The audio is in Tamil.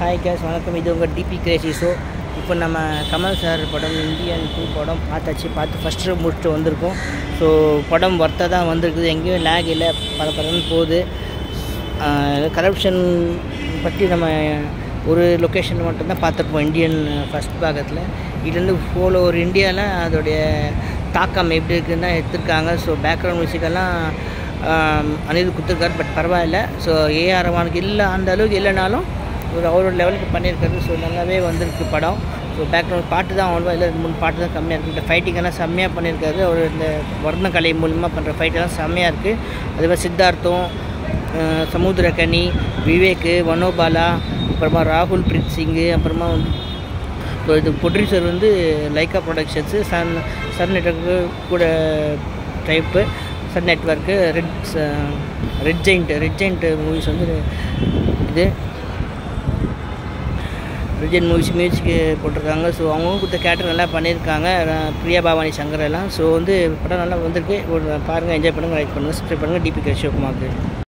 ஹாய் கேஸ் வணக்கம். இது உங்கள் டிபி கிரேசி ஷோ. இப்போ நம்ம கமல் சார் படம் இந்தியன் 2 படம் பார்த்து ஃபஸ்ட்டு முடிச்சுட்டு வந்திருக்கோம். ஸோ படம் ஒர்த்தாக தான் வந்திருக்குது, எங்கேயும் லேக் இல்லை, பரபரன்னு போகுது. கரப்ஷன் பற்றி நம்ம ஒரு லொக்கேஷன் மட்டும்தான் பார்த்துருப்போம் இந்தியன் ஃபஸ்ட் பாகத்தில். இதுலேருந்து ஃபோலோ ஒரு இந்தியாவில் அதோடைய தாக்கம் எப்படி இருக்குதுன்னு தான் எடுத்திருக்காங்க. ஸோ பேக்ரவுண்ட் மியூசிக்கெல்லாம் அனிருத் கொடுத்துருக்காரு, பட் பரவாயில்ல. ஸோ ஏஆர் ரஹ்மானுக்கு இல்லை, அந்த அளவுக்கு இல்லைனாலும் ஒரு அவரோட லெவலுக்கு பண்ணியிருக்காரு. ஸோ நல்லாவே வந்திருக்கு படம். ஸோ பேக்ரவுண்ட் பாட்டு தான் அவ்வளோவா இல்லை, 2-3 பாட்டு தான் கம்மியாக இருக்குது. இந்த ஃபைட்டிங்கெல்லாம் செம்மையாக பண்ணியிருக்காரு. அவர் இந்த வர்ணக்கலை மூலிமா பண்ணுற ஃபைட்டெல்லாம் செம்மையாக இருக்குது. அதேமாதிரி சித்தார்த்தம், சமுத்திரக்கனி, விவேக், மனோபாலா, அப்புறமா ராகுல் பிரீத் சிங்கு, அப்புறமா வந்து இப்போ இது ப்ரொடியூசர் வந்து லைக்கா ப்ரொடக்ஷன்ஸு, சன் நெட்வொர்க்கு கூட type, Sun Network, Red Giant Movies வந்து இது ரெட் ஜெயிண்ட் மூவிஸ் மியூசிக்கு போட்டிருக்காங்க. ஸோ அவங்களும் கொடுத்த கேரக்டர் நல்லா பண்ணியிருக்காங்க, பிரியா பவானி சங்கர் எல்லாம். ஸோ வந்து படம் நல்லா வந்திருக்கு. பாருங்கள், என்ஜாய் பண்ணுங்கள், லைக் பண்ணுங்கள், சப்ஸ்கிரைப் பண்ணுங்கள். DP crazy ஷோக்குமாருக்கு.